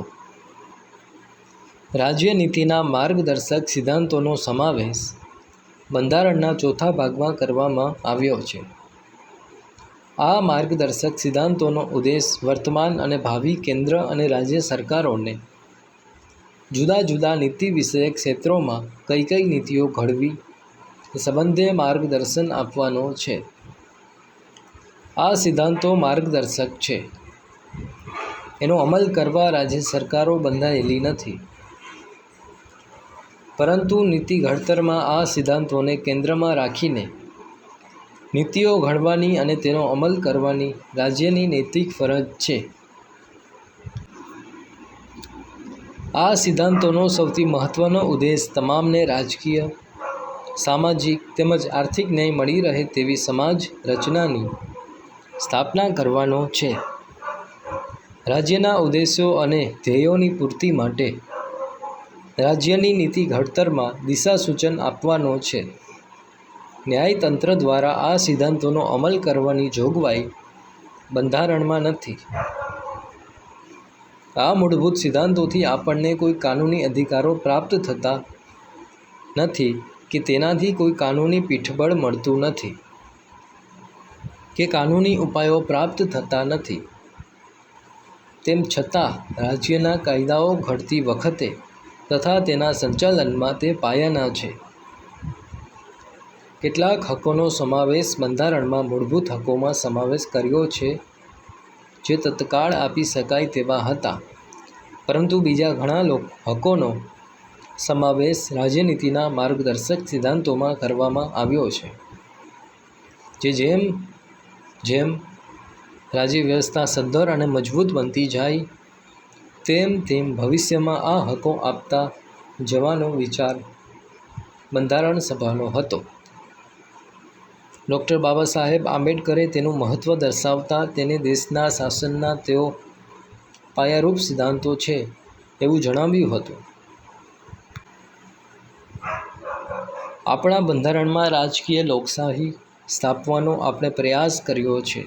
રાજ્યનીતિના માર્ગદર્શક સિદ્ધાંતોનો સમાવેશ બંધારણના ચોથા ભાગમાં કરવામાં આવ્યો છે. આ માર્ગદર્શક સિદ્ધાંતોનો ઉદ્દેશ વર્તમાન અને ભાવિ કેન્દ્ર અને રાજ્ય સરકારોને જુદા જુદા નીતિ વિષયક ક્ષેત્રોમાં કઈ કઈ નીતિઓ ઘડવી એ સંબંધે માર્ગદર્શન આપવાનો છે. આ સિદ્ધાંતો માર્ગદર્શક છે. એનો અમલ કરવા રાજ્ય સરકારો બંધાયેલી નથી, પરંતુ નીતિ ઘડતરમાં આ સિદ્ધાંતોને કેન્દ્રમાં રાખીને નીતિઓ ઘડવાની અને તેનો અમલ કરવાની રાજ્યની નૈતિક ફરજ છે. આ સિદ્ધાંતોનો સૌથી મહત્ત્વનો ઉદ્દેશ તમામને રાજકીય, સામાજિક તેમજ આર્થિક ન્યાય મળી રહે તેવી સમાજ રચનાની સ્થાપના કરવાનો છે. રાજ્યના ઉદ્દેશો અને ધ્યેયોની પૂર્તિ માટે રાજ્યની નીતિ ઘડતરમાં દિશાસૂચન આપવાનો છે. ન્યાયતંત્ર દ્વારા આ સિદ્ધાંતોનો અમલ કરવાની જોગવાઈ બંધારણમાં નથી. આ મૂળભૂત સિદ્ધાંતોથી આપણને કોઈ કાનૂની અધિકારો પ્રાપ્ત થતા નથી કે તેનાથી કોઈ કાનૂની પીઠબળ મળતું નથી કે કાનૂની ઉપાયો પ્રાપ્ત થતા નથી. તેમ છતાં રાજ્યના કાયદાઓ ઘડતી વખતે તથા તેના સંચાલનમાં તે પાયાના છે. કેટલાક હકોનો સમાવેશ બંધારણમાં મૂળભૂત હકોમાં સમાવેશ કર્યો છે જે તત્કાળ આપી શકાય તેવા હતા, પરંતુ બીજા ઘણા હકોનો સમાવેશ રાજ્યનીતિના માર્ગદર્શક સિદ્ધાંતોમાં કરવામાં આવ્યો છે, જે જેમ જેમ રાજ્ય વ્યવસ્થા સદ્ધર અને મજબૂત બનતી જાય તેમ તેમ ભવિષ્યમાં આ હકો આપતા જવાનો વિચાર બંધારણ સભાનો હતો. ડૉક્ટર બાબા સાહેબ આંબેડકરે તેનું મહત્ત્વ દર્શાવતા તેને દેશના શાસનના તેઓ પાયારૂપ સિદ્ધાંતો છે એવું જણાવ્યું હતું. આપણા બંધારણમાં રાજકીય લોકશાહી સ્થાપવાનો આપણે પ્રયાસ કર્યો છે,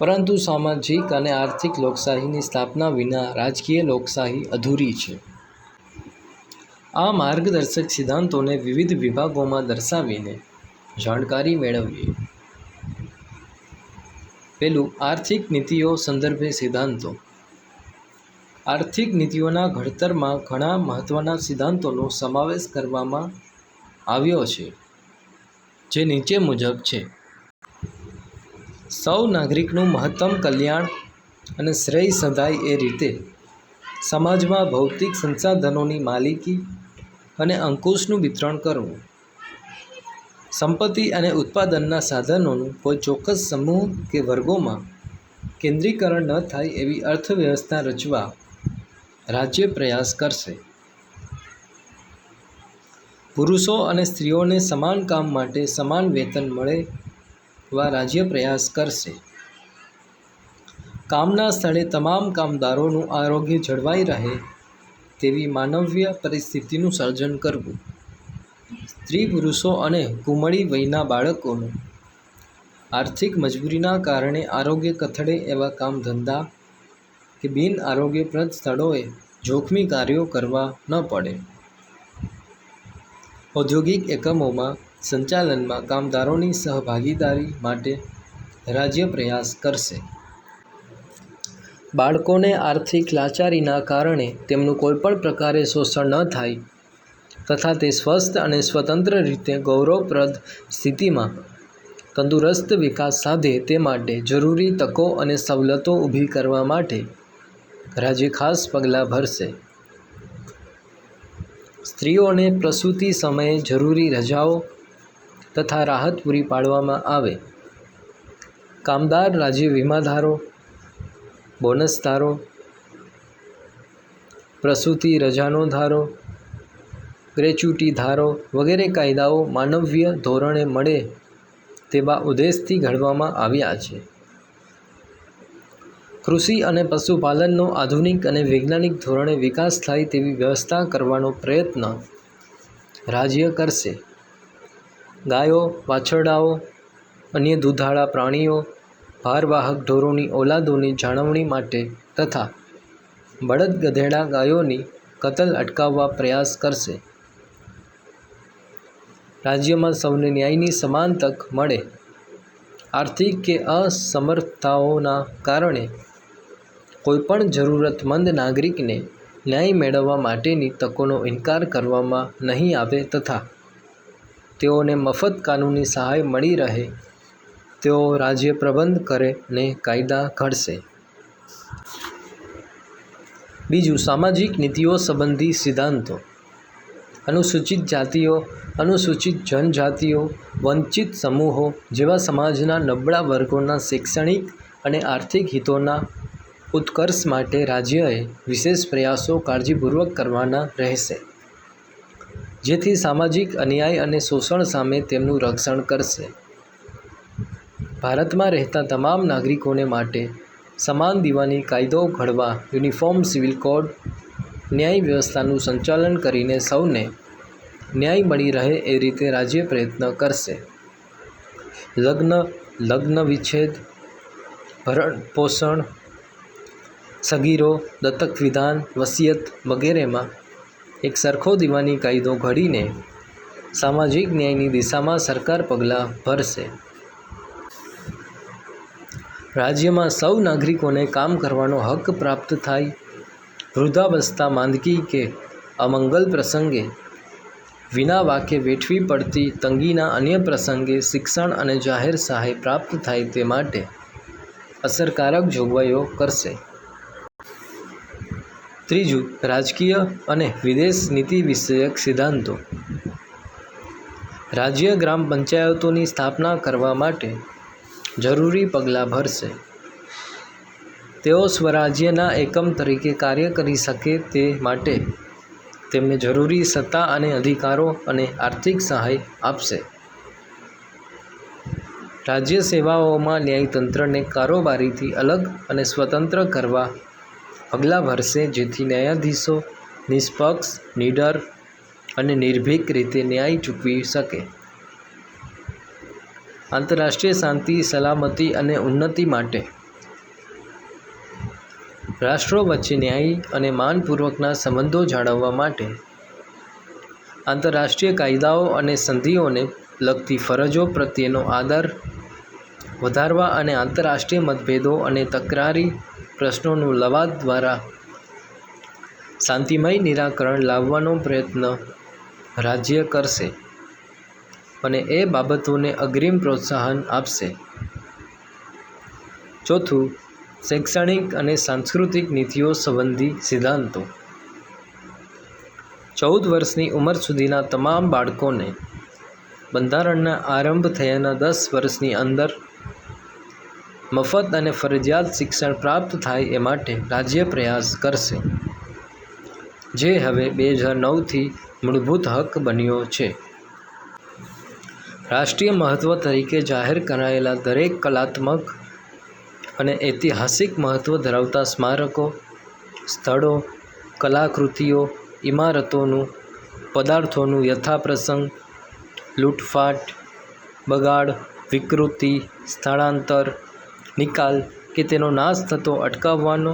પરંતુ સામાજિક અને આર્થિક લોકશાહીની સ્થાપના વિના રાજકીય લોકશાહી અધૂરી છે. આ માર્ગદર્શક સિદ્ધાંતોને વિવિધ વિભાગોમાં દર્શાવીને જાણકારી મેળવીએ. પહેલું, આર્થિક નીતિઓ સંદર્ભે સિદ્ધાંતો. આર્થિક નીતિઓના ઘડતરમાં ઘણા મહત્ત્વના સિદ્ધાંતોનો સમાવેશ કરવામાં આવ્યો છે, જે નીચે મુજબ છે. સૌ નાગરિકનું મહત્તમ કલ્યાણ અને શ્રેય સધાય એ રીતે સમાજમાં ભૌતિક સંસાધનોની માલિકી અને અંકુશનું વિતરણ કરવું. સંપત્તિ અને ઉત્પાદનના સાધનોનું કોઈ ચોક્કસ સમૂહ કે વર્ગોમાં કેન્દ્રીકરણ ન થાય એવી અર્થવ્યવસ્થા રચવા રાજ્ય પ્રયાસ કરશે. પુરુષો અને સ્ત્રીઓને સમાન કામ માટે સમાન વેતન મળે એવા રાજ્ય પ્રયાસ કરશે. કામના સ્થળે તમામ કામદારોનું આરોગ્ય જળવાઈ રહે તેવી માનવીય પરિસ્થિતિનું સર્જન કરવું. સ્ત્રી પુરુષો અને કુમળી વયના બાળકોનું આર્થિક મજબૂરીના કારણે આરોગ્ય કથળે એવા કામ ધંધા કે બિન આરોગ્યપ્રદ સ્થળોએ જોખમી કાર્યો કરવા ન પડે. ઔદ્યોગિક એકમોમાં સંચાલનમાં કામદારોની સહભાગીદારી માટે રાજ્ય પ્રયાસ કરશે. બાળકોને આર્થિક લાચારીના કારણે તેમનું કોઈપણ પ્રકારે શોષણ ન થાય તથા તે સ્વસ્થ અને સ્વતંત્ર રીતે ગૌરવપ્રદ સ્થિતિમાં તંદુરસ્ત વિકાસ સાધે તે માટે જરૂરી તકો અને સવલતો ઊભી કરવા માટે રાજ્ય ખાસ પગલાં ભરશે. સ્ત્રીઓને પ્રસૂતિ સમયે જરૂરી રજાઓ તથા રાહત પૂરી પાડવામાં આવે. કામદાર રાજ્ય વીમા ધારો, બોનસ ધારો, પ્રસૂતિ રજાનો ધારો, ગ્રેચ્યુટી ધારો વગેરે કાયદાઓ માનવીય ધોરણે મળે તેવા ઉદ્દેશથી ઘડવામાં આવ્યા છે. કૃષિ અને પશુપાલનનો આધુનિક અને વૈજ્ઞાનિક ધોરણે વિકાસ થાય તેવી વ્યવસ્થા કરવાનો પ્રયત્ન રાજ્ય કરશે. ગાયો, વાછરડાઓ, અન્ય દૂધાળા પ્રાણીઓ, ભારવાહક ઢોરોની ઓલાદોની જાળવણી માટે તથા બળદ ગધેડા ગાયોની કતલ અટકાવવા પ્રયાસ કરશે. રાજ્યમાં સૌને ન્યાયની સમાન તક મળે. આર્થિક કે અસમર્થતાઓના કારણે કોઈપણ જરૂરતમંદ નાગરિકને ન્યાય મેળવવા માટેની તકોનો ઇનકાર કરવામાં નહીં આવે તથા તેઓને મફત કાનૂની સહાય મળી રહે તેઓ રાજ્ય પ્રબંધ કરે ને કાયદા ઘડશે. બીજું, સામાજિક નીતિઓ સંબંધી સિદ્ધાંતો. અનુસૂચિત જાતિઓ, અનુસૂચિત જનજાતિઓ, વંચિત સમૂહો જેવા સમાજના નબળા વર્ગોના શૈક્ષણિક અને આર્થિક હિતોના ઉત્કર્ષ માટે રાજ્યએ વિશેષ પ્રયાસો કાળજીપૂર્વક કરવાના રહેશે, જેથી સામાજિક અન્યાય અને શોષણ સામે તેમનું રક્ષણ કરશે. ભારતમાં રહેતા તમામ નાગરિકોને માટે સમાન દીવાની કાયદો ઘડવા યુનિફોર્મ સિવિલ કોડ, ન્યાય વ્યવસ્થાનું સંચાલન કરીને સૌને ન્યાય મળી રહે એ રીતે રાજ્ય પ્રયત્ન કરશે. લગ્ન વિચ્છેદ, ભરણ પોષણ, સગીરો, દત્તક વિધાન, વસિયત વગેરેમાં એક સરખો દીવાની કાયદો ઘડીને સામાજિક ન્યાયની દિશામાં સરકાર પગલાં ભરશે. રાજ્યમાં સૌ નાગરિકોને કામ કરવાનો હક પ્રાપ્ત થાય. વૃદ્ધાવસ્થા, માંદગી કે અમંગલ પ્રસંગે વિના વાકે વેઠવી પડતી તંગીના અન્ય પ્રસંગે શિક્ષણ અને જાહેર સહાય પ્રાપ્ત થાય તે માટે અસરકારક જોગવાઈઓ કરશે. ત્રીજું, રાજકીય અને વિદેશ નીતિ વિષયક સિદ્ધાંતો. રાજ્ય ગ્રામ પંચાયતોની સ્થાપના કરવા માટે જરૂરી પગલાં ભરશે. તેઓ સ્વરાજ્યના એકમ તરીકે કાર્ય કરી શકે તે માટે તેમને જરૂરી સત્તા અને અધિકારો અને આર્થિક સહાય આપશે. રાજ્ય સેવાઓમાં ન્યાયતંત્રને કારોબારીથી અલગ અને સ્વતંત્ર કરવા પગલાં ભરશે, જેથી ન્યાયાધીશો નિષ્પક્ષ, નીડર અને નિર્ભીક રીતે ન્યાય ચૂકવી શકે. આંતરરાષ્ટ્રીય શાંતિ, સલામતી અને ઉન્નતિ માટે રાષ્ટ્રો વચ્ચે ન્યાયી અને માનપૂર્વકના સંબંધો જાળવવા માટે આંતરરાષ્ટ્રીય કાયદાઓ અને સંધિઓને લગતી ફરજો પ્રત્યેનો આદર વધારવા અને આંતરરાષ્ટ્રીય મતભેદો અને તકરારી પ્રશ્નોનું લવાદ દ્વારા શાંતિમય નિરાકરણ લાવવાનો પ્રયત્ન રાજ્ય કરશે અને એ બાબતોને અગ્રીમ પ્રોત્સાહન આપશે. ચોથું, શૈક્ષણિક અને સાંસ્કૃતિક નીતિઓ સંબંધી સિદ્ધાંતો. 14 વર્ષની ઉંમર સુધીના તમામ બાળકોને બંધારણના આરંભ થયાના 10 વર્ષની અંદર મફત અને ફરજિયાત શિક્ષણ પ્રાપ્ત થાય એ માટે રાજ્ય પ્રયાસ કરશે, જે હવે 2009થી મૂળભૂત હક બન્યો છે. રાષ્ટ્રીય મહત્ત્વ તરીકે જાહેર કરાયેલા દરેક કલાત્મક અને ઐતિહાસિક મહત્ત્વ ધરાવતા સ્મારકો, સ્થળો, કલાકૃતિઓ, ઇમારતોનું, પદાર્થોનું યથાપ્રસંગ લૂંટફાટ, બગાડ, વિકૃતિ, સ્થળાંતર, નિકાલ કે તેનો નાશ થતો અટકાવવાનો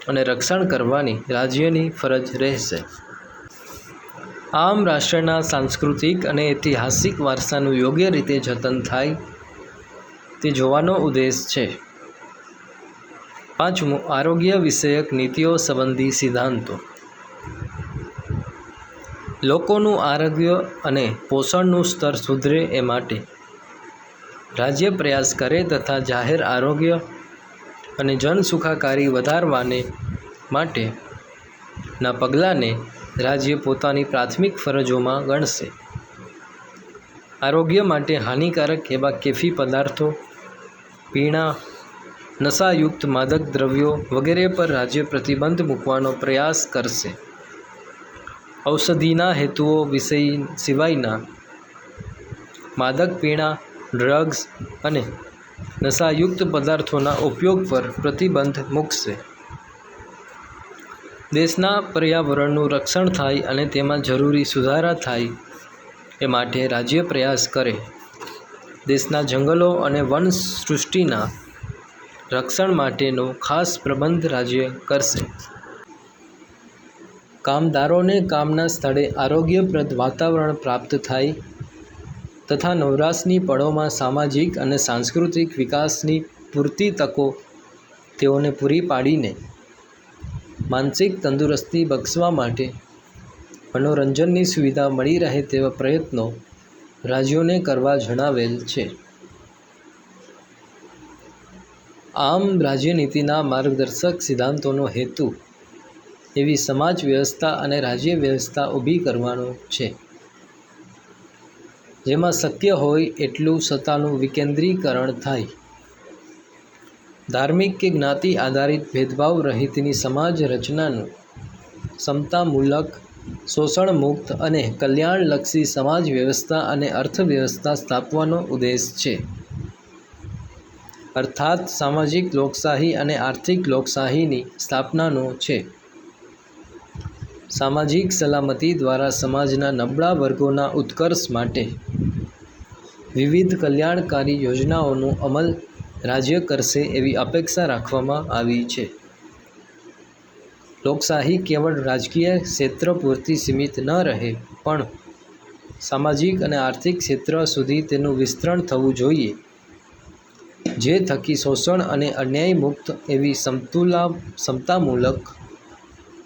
અને રક્ષણ કરવાની રાજ્યની ફરજ રહેશે. આમ રાષ્ટ્રના સાંસ્કૃતિક અને ઐતિહાસિક વારસાનું યોગ્ય રીતે જતન થાય તે જોવાનો ઉદ્દેશ છે. પાંચમું, આરોગ્ય વિષયક નીતિઓ સંબંધી સિદ્ધાંતો. લોકોનું આરોગ્ય અને પોષણનું સ્તર સુધરે એ માટે રાજ્ય પ્રયાસ કરે તથા જાહેર આરોગ્ય અને જનસુખાકારી વધારવાને માટેના પગલાંને રાજ્ય પોતાની પ્રાથમિક ફરજોમાં ગણશે. આરોગ્ય માટે હાનિકારક એવા કેફી પદાર્થો, પીણા, નશાયુક્ત માદક દ્રવ્યો વગેરે પર રાજ્ય પ્રતિબંધ મૂકવાનો પ્રયાસ કરશે. ઔષધિના હેતુઓ સિવાયના માદક પીણા, ડ્રગ્સ અને નશાયુક્ત પદાર્થોના ઉપયોગ પર પ્રતિબંધ મૂકશે. દેશના પર્યાવરણનું રક્ષણ થાય અને તેમાં જરૂરી સુધારા થાય એ માટે રાજ્ય પ્રયાસ કરે. દેશના જંગલો અને વન સૃષ્ટિના રક્ષણ માટેનો ખાસ પ્રબંધ રાજ્ય કરશે. કામદારોને કામના સ્થળે આરોગ્યપ્રદ વાતાવરણ પ્રાપ્ત થાય તથા નવરાશની પળોમાં સામાજિક અને સાંસ્કૃતિક વિકાસની પૂરતી તકો તેઓને પૂરી પાડીને માનસિક તંદુરસ્તી બક્ષવા માટે મનોરંજનની સુવિધા મળી રહે તેવા પ્રયત્નો રાજ્યોને કરવા જણાવેલ છે. આમ રાજ્યનીતિના માર્ગદર્શક સિદ્ધાંતોનો હેતુ એવી સમાજ વ્યવસ્થા અને રાજ્ય વ્યવસ્થા ઊભી કરવાનો છે, જેમાં શક્ય હોય એટલું સત્તાનું વિકેન્દ્રીકરણ થાય. ધાર્મિક કે જ્ઞાતિ આધારિત ભેદભાવ રહિતની સમાજ રચનાનું, સમતામૂલક, શોષણમુક્ત અને કલ્યાણલક્ષી સમાજ વ્યવસ્થા અને અર્થવ્યવસ્થા સ્થાપવાનો ઉદ્દેશ છે. અર્થાત સામાજિક લોકશાહી અને આર્થિક લોકશાહીની સ્થાપનાનો છે. સામાજિક સલામતી દ્વારા સમાજના નબળા વર્ગોના ઉત્કર્ષ માટે વિવિધ કલ્યાણકારી યોજનાઓનો અમલ રાજ્ય કરશે એવી અપેક્ષા રાખવામાં આવી છે. લોકશાહી કેવળ રાજકીય ક્ષેત્ર પૂરતી સીમિત ન રહે, પણ સામાજિક અને આર્થિક ક્ષેત્ર સુધી તેનું વિસ્તરણ થવું જોઈએ, જે થકી શોષણ અને અન્યાય મુક્ત એવી સમતામૂલક,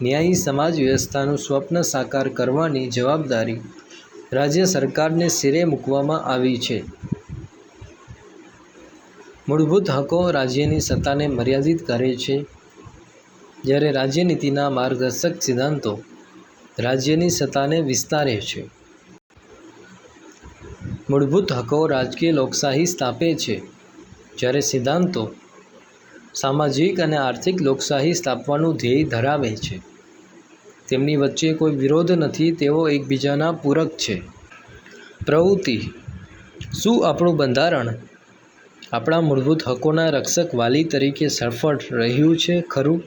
ન્યાયી સમાજ વ્યવસ્થાનું સ્વપ્ન સાકાર કરવાની જવાબદારી રાજ્ય સરકારને શિરે મૂકવામાં આવી છે. મૂળભૂત હકો રાજ્યની સત્તાને મર્યાદિત કરે છે, જ્યારે રાજ્યનીતિના માર્ગદર્શક સિદ્ધાંતો રાજ્યની સત્તાને વિસ્તારે છે. મૂળભૂત હકો રાજકીય લોકશાહી સ્થાપે છે, જ્યારે સિદ્ધાંતો સામાજિક અને આર્થિક લોકશાહી સ્થાપવાનું ધ્યેય ધરાવે છે. તેમની વચ્ચે કોઈ વિરોધ નથી, તેઓ એકબીજાના પૂરક છે. પ્રવૃત્તિ: શું આપણું બંધારણ આપણા મૂળભૂત હકોના રક્ષક વાલી તરીકે સફળ રહ્યું છે ખરું?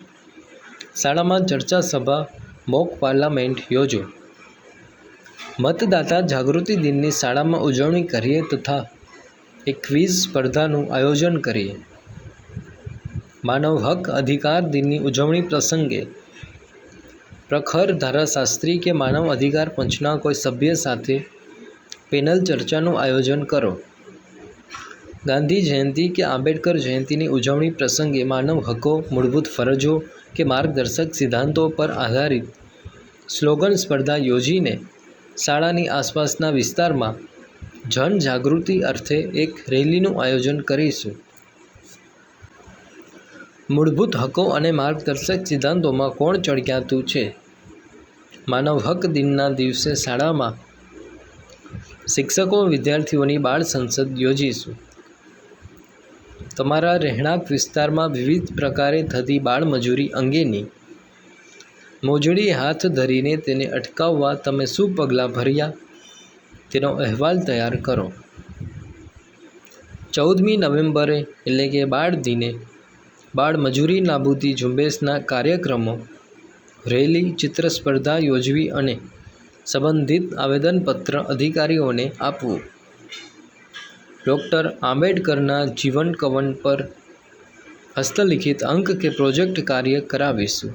શાળામાં ચર્ચા સભા, મોક પાર્લામેન્ટ યોજો. મતદાતા જાગૃતિ દિનની શાળામાં ઉજવણી કરીએ તથા એક ક્વિઝ સ્પર્ધાનું આયોજન કરીએ. માનવ હક અધિકાર દિનની ઉજવણી પ્રસંગે પ્રખર ધારાશાસ્ત્રી કે માનવ અધિકાર પંચના કોઈ સભ્ય સાથે પેનલ ચર્ચાનું આયોજન કરો. ગાંધી જયંતિ કે આંબેડકર જયંતિની ઉજવણી પ્રસંગે માનવ હકો, મૂળભૂત ફરજો કે માર્ગદર્શક સિદ્ધાંતો પર આધારિત સ્લોગન સ્પર્ધા યોજીને શાળાની આસપાસના વિસ્તારમાં જનજાગૃતિ અર્થે એક રેલીનું આયોજન કરીશું. મૂળભૂત હકો અને માર્ગદર્શક સિદ્ધાંતોમાં કોણ ચડિયાતું છે? માનવ હક દિનના દિવસે શાળામાં શિક્ષકો વિદ્યાર્થીઓની બાળ સંસદ યોજીશું. તમારા રહેણાંક વિસ્તારમાં વિવિધ પ્રકારે થતી બાળમજૂરી અંગેની મોજણી હાથ ધરીને તેને અટકાવવા તમે શું પગલાં ભર્યા, તેનો અહેવાલ તૈયાર કરો. 14મી નવેમ્બરે એટલે કે બાળ દિને બાળમજૂરી નાબૂદી ઝુંબેશના કાર્યક્રમો, રેલી, ચિત્ર સ્પર્ધા યોજવી અને સંબંધિત આવેદનપત્ર અધિકારીઓને આપવું. ડૉક્ટર આંબેડકરના જીવન કવન પર હસ્તલિખિત અંક કે પ્રોજેક્ટ કાર્ય કરાવીશું.